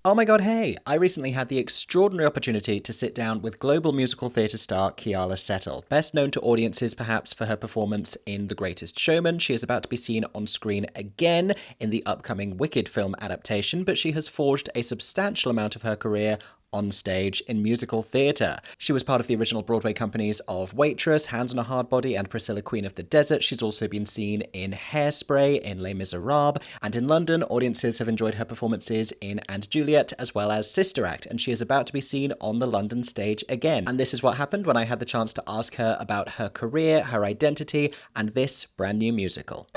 Oh my god, hey! I recently had the extraordinary opportunity to sit down with global musical theatre star Keala Settle. Best known to audiences perhaps for her performance in The Greatest Showman, she is about to be seen on screen again in the upcoming Wicked film adaptation, but she has forged a substantial amount of her career on stage in musical theatre. She was part of the original Broadway companies of Waitress, Hands on a Hard Body, and Priscilla, Queen of the Desert. She's also been seen in Hairspray, in Les Misérables, and in London, audiences have enjoyed her performances in And Juliet, as well as Sister Act, and she is about to be seen on the London stage again. And this is what happened when I had the chance to ask her about her career, her identity, and this brand new musical.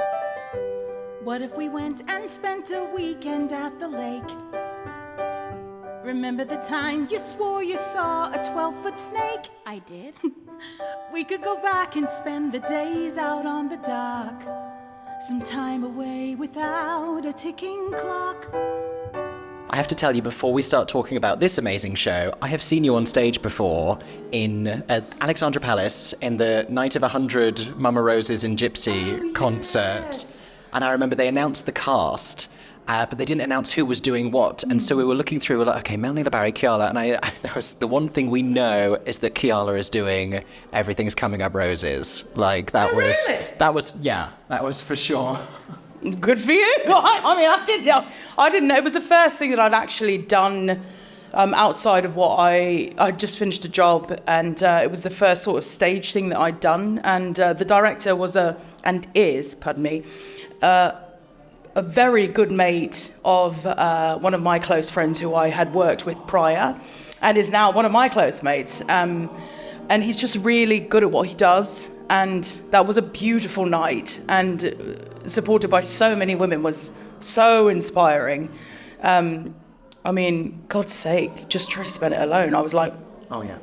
What if we went and spent a weekend at the lake? Remember the time you swore you saw a 12-foot snake? I did. We could go back and spend the days out on the dock. Some time away without a ticking clock. I have to tell you, before we start talking about this amazing show, I have seen you on stage before in Alexandra Palace in the Night of 100 Mama Roses in Gypsy concert. Yes. And I remember they announced the cast, but they didn't announce who was doing what. And so we were looking through, we're like, okay, Melanie LaBarry, Keala. And that was the one thing we know is that Keala is doing Everything's Coming Up Roses. Like, that was... Really? That was for sure. Good for you. I didn't know. It was the first thing that I'd actually done outside of what I just finished a job, and it was the first sort of stage thing that I'd done. And the director was is a very good mate of one of my close friends who I had worked with prior, and is now one of my close mates. And he's just really good at what he does. And that was a beautiful night, and supported by so many women was so inspiring. I mean, God's sake, just Tracy Bennett alone, I was like, Oh, yeah.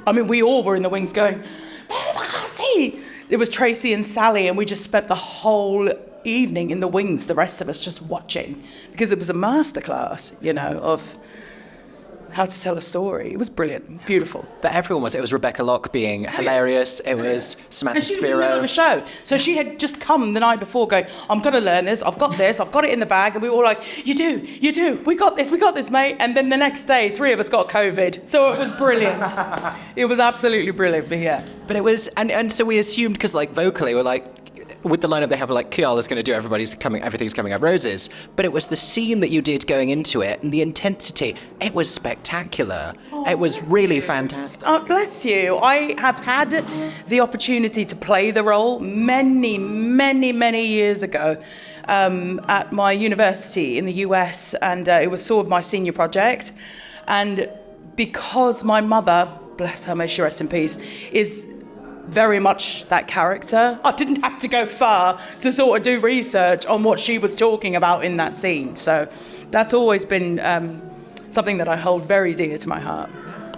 I mean, we all were in the wings going, it was Tracy and Sally, and we just spent the whole evening in the wings, the rest of us just watching, because it was a masterclass, of how to tell a story. It was brilliant. It was beautiful. But everyone was. It was Rebecca Locke being hilarious. It was Samantha And she was in the middle of a Spiro. show. So she had just come the night before going, I'm going to learn this. I've got it in the bag. And we were all like, you do. We got this, mate. And then the next day, 3 of us got COVID. So it was brilliant. It was absolutely brilliant, but yeah. But it was, and so we assumed, because like vocally, we're like, with the lineup they have, like, Keala's going to do Everything's Coming Up Roses, but it was the scene that you did going into it and the intensity. It was spectacular. It was really fantastic. Oh, bless you. I have had the opportunity to play the role many, many, many years ago at my university in the US, and it was sort of my senior project. And because my mother, bless her, may she rest in peace, is very much that character, I didn't have to go far to sort of do research on what she was talking about in that scene. So that's always been something that I hold very dear to my heart.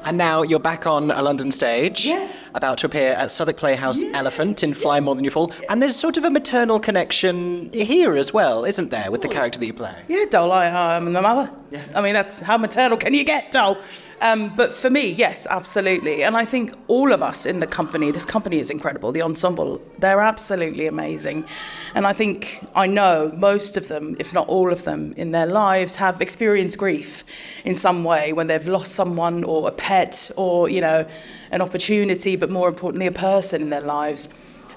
And now you're back on a London stage, Yes. about to appear at Southwark Playhouse Elephant in Fly More Than You Fall. And there's sort of a maternal connection here as well, isn't there, with the character that you play? Yeah, Dole, I'm the mother. Yeah. I mean, that's how maternal can you get, Dole? But for me, yes, absolutely. And I think all of us in the company, this company is incredible, the ensemble, they're absolutely amazing. And I know most of them, if not all of them, in their lives have experienced grief in some way when they've lost someone or a pet or, an opportunity, but more importantly, a person in their lives.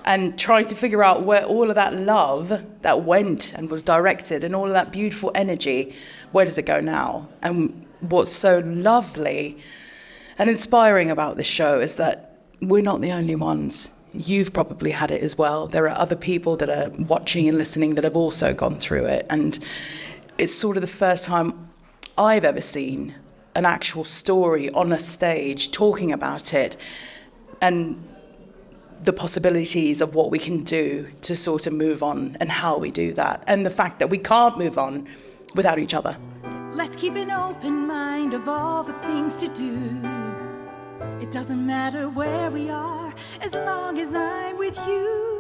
And trying to figure out where all of that love that went and was directed and all of that beautiful energy, where does it go now? And what's so lovely and inspiring about this show is that we're not the only ones. You've probably had it as well. There are other people that are watching and listening that have also gone through it. And it's sort of the first time I've ever seen an actual story on a stage talking about it and the possibilities of what we can do to sort of move on and how we do that. And the fact that we can't move on without each other. Let's keep an open mind of all the things to do. It doesn't matter where we are, as long as I'm with you.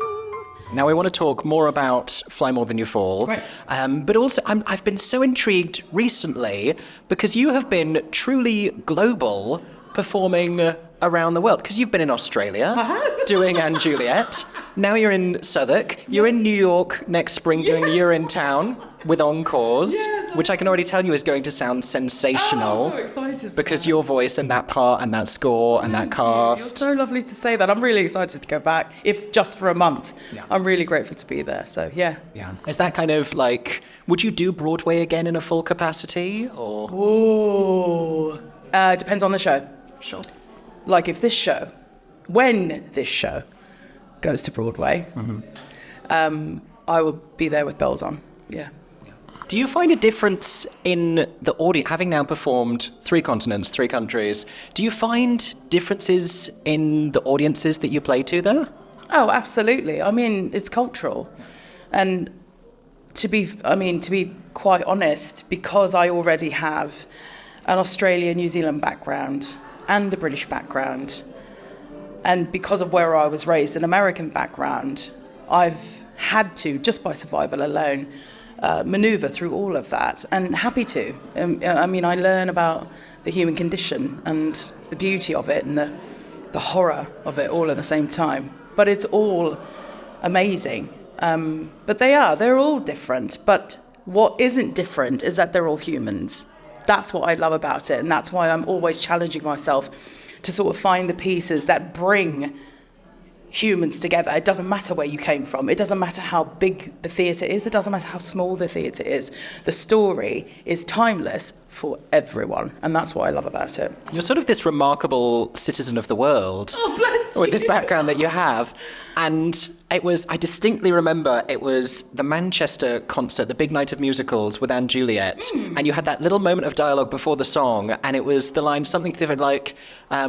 Now, we want to talk more about Fly More Than You Fall. Right. But also, I've been so intrigued recently because you have been truly global, performing around the world? Because you've been in Australia doing and Juliet. Now you're in Southwark. You're in New York next spring doing You're in Town with encores, which I can already tell you is going to sound sensational. I'm so excited. Because your voice and that part and that score and that cast. You're so lovely to say that. I'm really excited to go back, if just for a month. Yeah. I'm really grateful to be there. So, yeah. Is that kind of like, would you do Broadway again in a full capacity? Or? Ooh. Depends on the show. Sure. Like if this show, when this show goes to Broadway, I will be there with bells on. Yeah. Do you find a difference in the audience, having now performed 3 continents, 3 countries, do you find differences in the audiences that you play to there? Oh, absolutely. I mean, it's cultural. And to be quite honest, because I already have an Australia, New Zealand background and a British background, and because of where I was raised, an American background, I've had to, just by survival alone, maneuver through all of that, and happy to. I learn about the human condition and the beauty of it and the horror of it all at the same time. But it's all amazing. But they're all different. But what isn't different is that they're all humans. That's what I love about it, and that's why I'm always challenging myself to sort of find the pieces that bring humans together. It doesn't matter where you came from. It doesn't matter how big the theatre is. It doesn't matter how small the theatre is. The story is timeless for everyone, and that's what I love about it. You're sort of this remarkable citizen of the world. Oh, bless you. With this background that you have. And I distinctly remember it was the Manchester concert, the big night of musicals with and Juliet. And you had that little moment of dialogue before the song, and it was the line, something different like,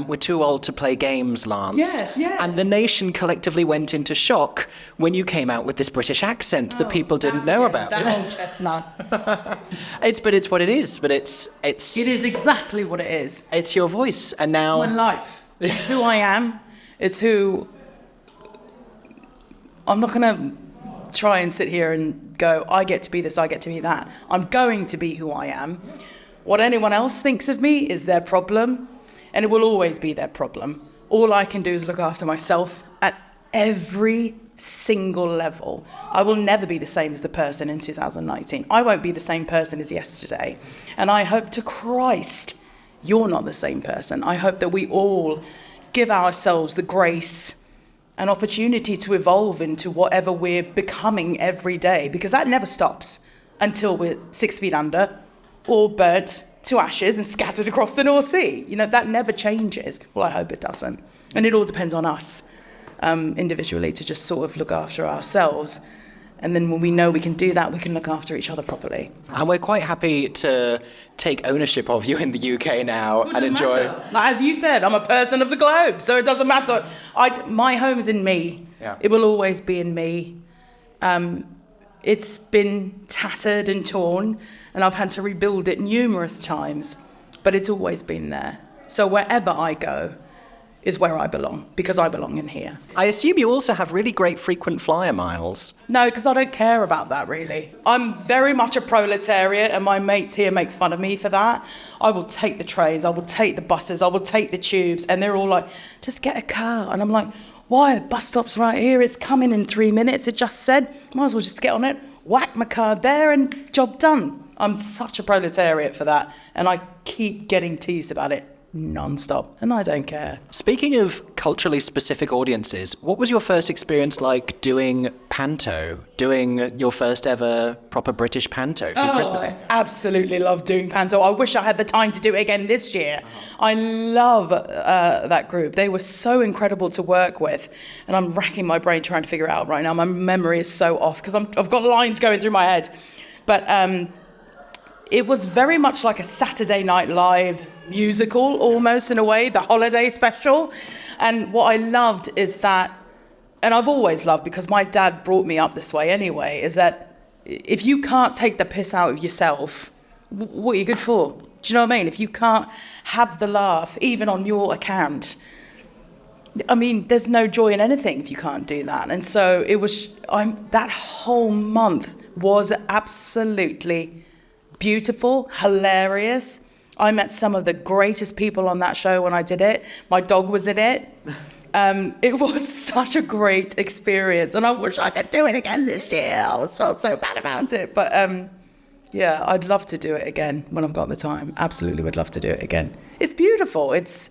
we're too old to play games, Lance. Yes. And the nation collectively went into shock when you came out with this British accent that people didn't know about. That old chestnut. It's what it is, but it is exactly what it is. It's your voice, and now... It's my life. It's who I am. It's who... I'm not going to try and sit here and go, I get to be this, I get to be that. I'm going to be who I am. What anyone else thinks of me is their problem, and it will always be their problem. All I can do is look after myself at every single level. I will never be the same as the person in 2019. I won't be the same person as yesterday. And I hope to Christ you're not the same person. I hope that we all give ourselves the grace and opportunity to evolve into whatever we're becoming every day, because that never stops until we're 6 feet under or burnt to ashes and scattered across the North Sea. That never changes. Well, I hope it doesn't. And it all depends on us individually to just sort of look after ourselves. And then when we know we can do that, we can look after each other properly. And we're quite happy to take ownership of you in the UK now and enjoy. As you said, I'm a person of the globe, so it doesn't matter. My home is in me. Yeah. It will always be in me. It's been tattered and torn, and I've had to rebuild it numerous times, but it's always been there. So wherever I go is where I belong, because I belong in here. I assume you also have really great frequent flyer miles. No, because I don't care about that, really. I'm very much a proletariat, and my mates here make fun of me for that. I will take the trains, I will take the buses, I will take the tubes, and they're all like, just get a car. And I'm like, why? The bus stop's right here, it's coming in 3 minutes, it just said. Might as well just get on it, whack my card there, and job done. I'm such a proletariat for that, and I keep getting teased about it non-stop, and I don't care. Speaking of culturally specific audiences, what was your first experience like doing panto, doing your first ever proper British panto for Christmas? I absolutely love doing panto. I wish I had the time to do it again this year. I love that group. They were so incredible to work with, and I'm racking my brain trying to figure it out right now. My memory is so off because I've got lines going through my head. But it was very much like a Saturday Night Live musical, almost in a way, the holiday special. And what I loved is that, and I've always loved, because my dad brought me up this way anyway, is that if you can't take the piss out of yourself, what are you good for? Do you know what I mean? If you can't have the laugh, even on your account, I mean, there's no joy in anything if you can't do that. And so it was, that whole month was absolutely beautiful, hilarious, I met some of the greatest people on that show when I did it. My dog was in it. It was such a great experience, and I wish I could do it again this year. I felt so bad about it, but yeah, I'd love to do it again when I've got the time. Absolutely would love to do it again. It's beautiful. It's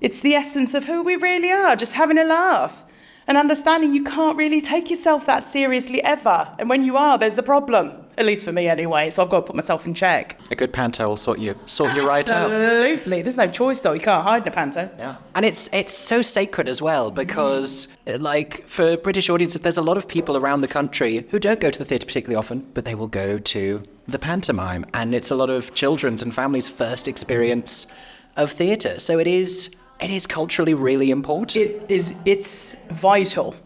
the essence of who we really are, just having a laugh and understanding you can't really take yourself that seriously ever. And when you are, there's a problem. At least for me anyway, so I've got to put myself in check. A good panto will sort you right out. Absolutely. There's no choice though. You can't hide in a panto. Yeah. And it's so sacred as well because, like, for British audiences, there's a lot of people around the country who don't go to the theatre particularly often, but they will go to the pantomime. And it's a lot of children's and families' first experience of theatre. So it is culturally really important. It's vital.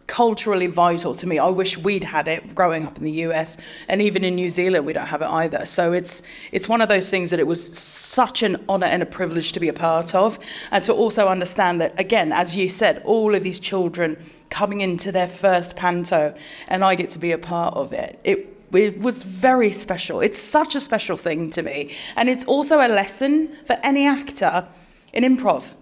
Culturally vital to me. I wish we'd had it growing up in the US, and even in New Zealand we don't have it either. So it's one of those things that it was such an honour and a privilege to be a part of, and to also understand that, again, as you said, all of these children coming into their first panto, and I get to be a part of it. It was very special. It's such a special thing to me, and it's also a lesson for any actor in improv.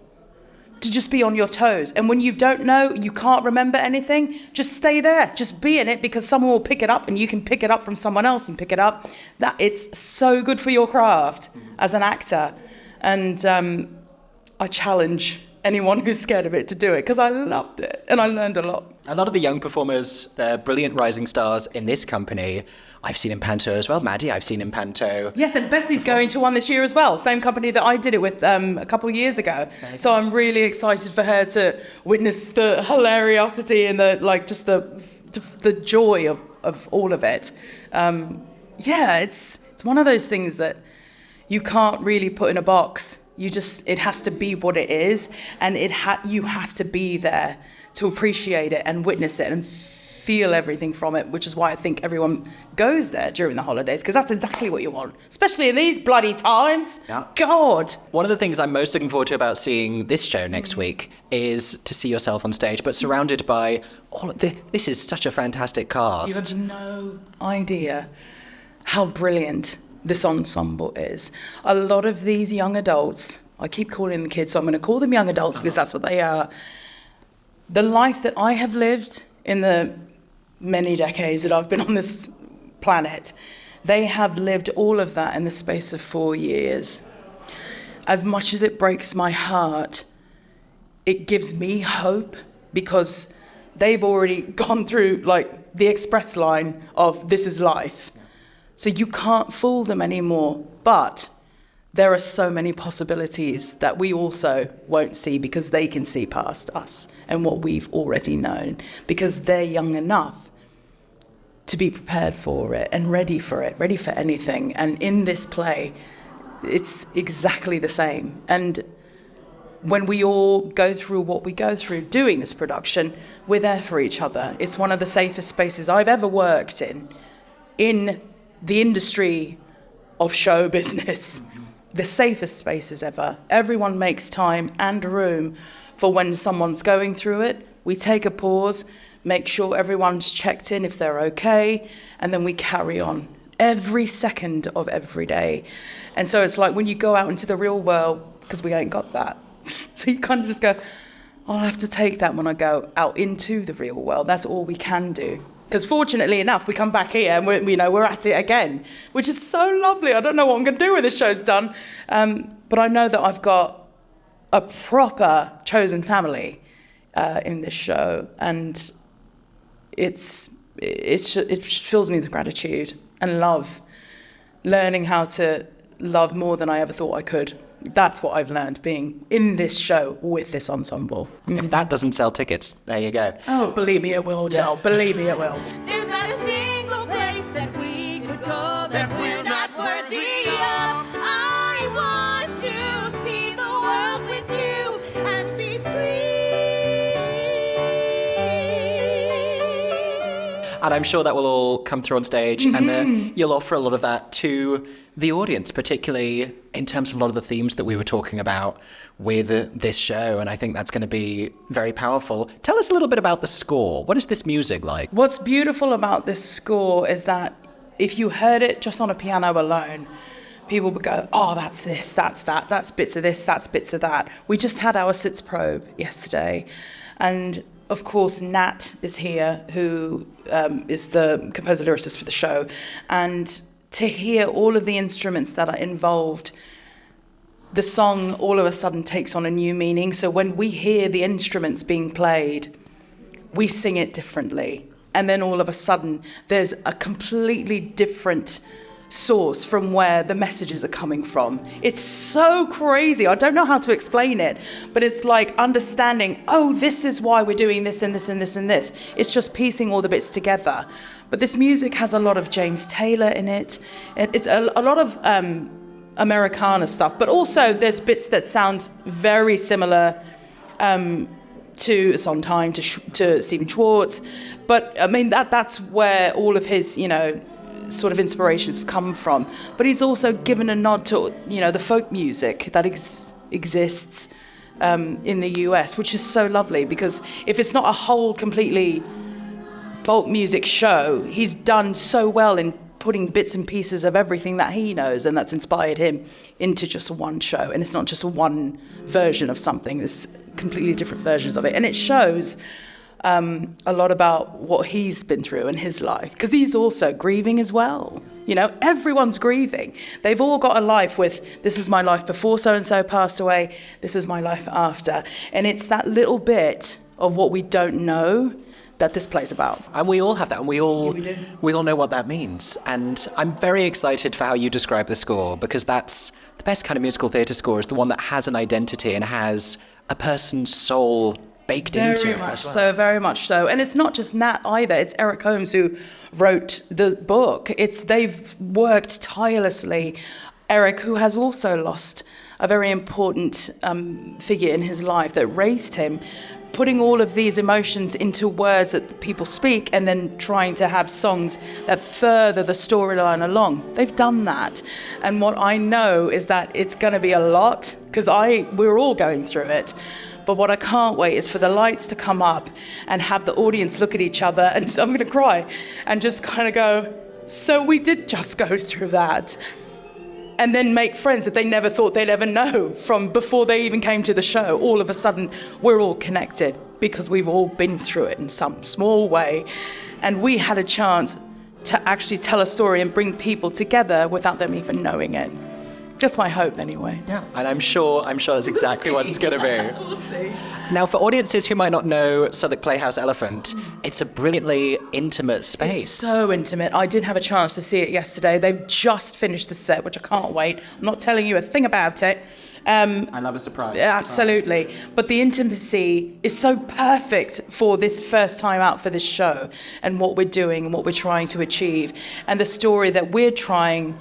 To just be on your toes. And when you don't know, you can't remember anything, just stay there. Just be in it, because someone will pick it up and you can pick it up from someone else and pick it up. That it's so good for your craft as an actor. And I challenge anyone who's scared of it to do it, because I loved it and I learned a lot. A lot of the young performers, they're brilliant rising stars in this company. I've seen in panto as well. Maddie, I've seen in panto. Yes, and Bessie's going to one this year as well. Same company that I did it with a couple of years ago. So I'm really excited for her to witness the hilariosity and the joy of all of it. Yeah, it's one of those things that you can't really put in a box. It has to be what it is, and you have to be there to appreciate it and witness it and feel everything from it, which is why I think everyone goes there during the holidays, because that's exactly what you want, especially in these bloody times. Yeah. God. One of the things I'm most looking forward to about seeing this show next week is to see yourself on stage, but surrounded by all of this is such a fantastic cast. You have no idea how brilliant this ensemble is. A lot of these young adults, I keep calling them kids, so I'm going to call them young adults because that's what they are. The life that I have lived in the many decades that I've been on this planet, they have lived all of that in the space of 4 years. As much as it breaks my heart, it gives me hope, because they've already gone through like the express line of this is life. So you can't fool them anymore. But there are so many possibilities that we also won't see, because they can see past us and what we've already known, because they're young enough to be prepared for it and ready for anything. And in this play, it's exactly the same. And when we all go through what we go through doing this production, we're there for each other. It's one of the safest spaces I've ever worked in the industry of show business. The safest spaces ever. Everyone makes time and room for when someone's going through it. We take a pause, make sure everyone's checked in if they're okay, and then we carry on every second of every day. And so it's like when you go out into the real world, because we ain't got that. So you kind of just go, I'll have to take that when I go out into the real world. That's all we can do. Because fortunately enough, we come back here and we're at it again, which is so lovely. I don't know what I'm going to do when this show's done. But I know that I've got a proper chosen family in this show. And it fills me with gratitude and love, learning how to love more than I ever thought I could. That's what I've learned being in this show with this ensemble. If that doesn't sell tickets, there you go. Oh, believe me it will, doll. Believe me it will. There's not a single place that we could go that we're not worthy of. I want to see the world with you and be free. And I'm sure that will all come through on stage, and you'll offer a lot of that to the audience, particularly in terms of a lot of the themes that we were talking about with this show. And I think that's going to be very powerful. Tell us a little bit about the score. What is this music like? What's beautiful about this score is that if you heard it just on a piano alone, people would go, oh, that's this, that's that, that's bits of this, that's bits of that. We just had our sitz probe yesterday. And of course, Nat is here, who is the composer lyricist for the show. And to hear all of the instruments that are involved, the song all of a sudden takes on a new meaning. So when we hear the instruments being played, we sing it differently. And then all of a sudden, there's a completely different source from where the messages are coming from. It's so crazy. I don't know how to explain it, but it's like understanding, oh, this is why we're doing this and this and this and this. It's just piecing all the bits together. But this music has a lot of James Taylor in it. It's a lot of Americana stuff, but also there's bits that sound very similar to Sondheim, to Stephen Schwartz. But I mean, that's where all of his, sort of inspirations have come from. But he's also given a nod to, the folk music that exists in the US, which is so lovely, because if it's not a whole completely folk music show, he's done so well in putting bits and pieces of everything that he knows and that's inspired him into just one show. And it's not just one version of something, there's completely different versions of it. And it shows a lot about what he's been through in his life, because he's also grieving as well. Everyone's grieving. They've all got a life with, this is my life before so-and-so passed away, this is my life after. And it's that little bit of what we don't know that this play's about. And we all have that, and we all know what that means. And I'm very excited for how you describe the score, because that's the best kind of musical theatre score, is the one that has an identity and has a person's soul baked into it as well. So, very much so. And it's not just Nat either. It's Eric Holmes who wrote the book. They've worked tirelessly. Eric, who has also lost a very important figure in his life that raised him, putting all of these emotions into words that people speak, and then trying to have songs that further the storyline along. They've done that. And what I know is that it's going to be a lot, because we're all going through it. But what I can't wait is for the lights to come up and have the audience look at each other, and so I'm going to cry, and just kind of go, so we did just go through that. And then make friends that they never thought they'd ever know from before they even came to the show. All of a sudden, we're all connected because we've all been through it in some small way. And we had a chance to actually tell a story and bring people together without them even knowing it. Just my hope, anyway. Yeah, and I'm sure that's exactly what it's going to be. We'll see. Now, for audiences who might not know Southwark Playhouse Elephant, it's a brilliantly intimate space. It's so intimate. I did have a chance to see it yesterday. They've just finished the set, which I can't wait. I'm not telling you a thing about it. I love a surprise. Absolutely. But the intimacy is so perfect for this first time out for this show, and what we're doing and what we're trying to achieve, and the story that we're trying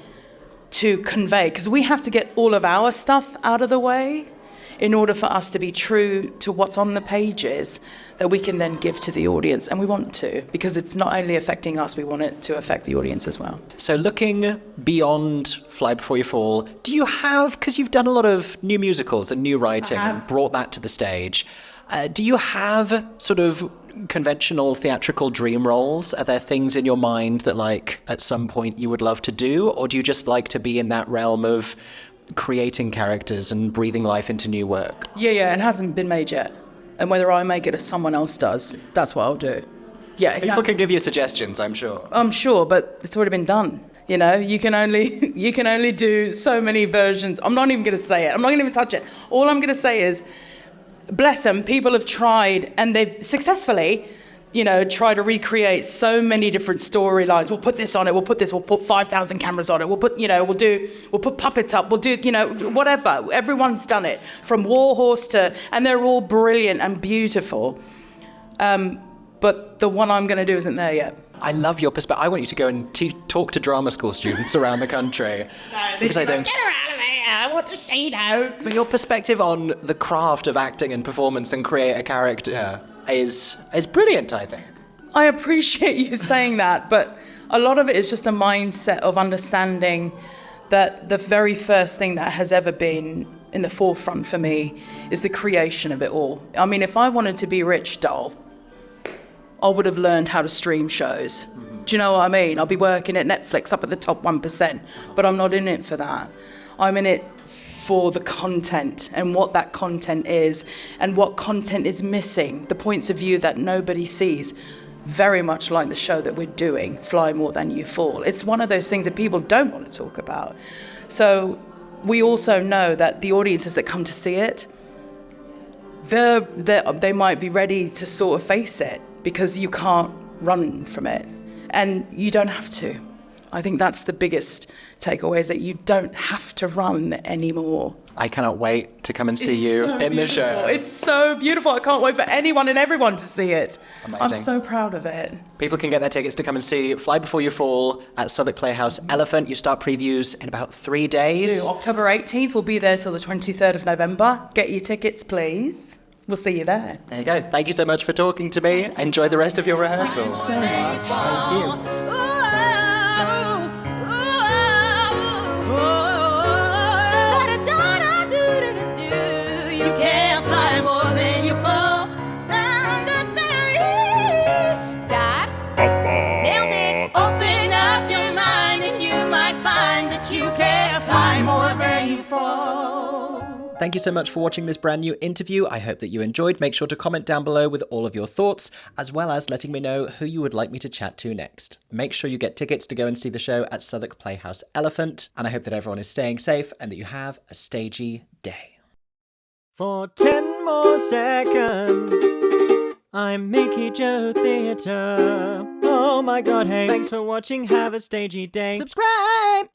to convey, because we have to get all of our stuff out of the way in order for us to be true to what's on the pages that we can then give to the audience. And we want to, because it's not only affecting us, we want it to affect the audience as well. So looking beyond Fly Before You Fall, do you have, because you've done a lot of new musicals and new writing and brought that to the stage, do you have sort of conventional theatrical dream roles? Are there things in your mind that, like, at some point you would love to do, or do you just like to be in that realm of creating characters and breathing life into new work? Yeah, it hasn't been made yet. And whether I make it or someone else does, that's what I'll do. Yeah. People can give you suggestions, I'm sure. I'm sure, but it's already been done. You can only do so many versions. I'm not even going to say it. I'm not going to even touch it. All I'm going to say is, bless them, people have tried, and they've successfully, tried to recreate so many different storylines. We'll put this on it, we'll put 5,000 cameras on it, we'll put puppets up, we'll do, whatever. Everyone's done it, from Warhorse and they're all brilliant and beautiful. But the one I'm going to do isn't there yet. I love your perspective. I want you to go and talk to drama school students around the country. Because I don't. Get her out of here! I want to see now. But your perspective on the craft of acting and performance and create a character is brilliant, I think. I appreciate you saying that, but a lot of it is just a mindset of understanding that the very first thing that has ever been in the forefront for me is the creation of it all. I mean, if I wanted to be rich, doll, I would have learned how to stream shows. Do you know what I mean? I'll be working at Netflix up at the top 1%, but I'm not in it for that. I'm in it for the content and what that content is and what content is missing, the points of view that nobody sees. Very much like the show that we're doing, Fly More Than You Fall. It's one of those things that people don't want to talk about. So we also know that the audiences that come to see it, they might be ready to sort of face it because you can't run from it. And you don't have to. I think that's the biggest takeaway, is that you don't have to run anymore. I cannot wait to come and see you in the show. It's so beautiful. I can't wait for anyone and everyone to see it. Amazing. I'm so proud of it. People can get their tickets to come and see Fly Before You Fall at Southwark Playhouse. Elephant, you start previews in about 3 days. October 18th. We'll be there till the 23rd of November. Get your tickets, please. We'll see you there. There you go. Thank you so much for talking to me. Enjoy the rest of your rehearsals. So much. Thank you. You can't fly more than you fall. Dad, nailed it. Open up your mind and you might find that you can't fly more than you fall. Thank you so much for watching this brand new interview. I hope that you enjoyed. Make sure to comment down below with all of your thoughts, as well as letting me know who you would like me to chat to next. Make sure you get tickets to go and see the show at Southwark Playhouse Elephant, and I hope that everyone is staying safe and that you have a stagey day. For 10 more seconds, I'm MickeyJoTheatre. Oh my god, hey. Thanks for watching, have a stagey day. Subscribe!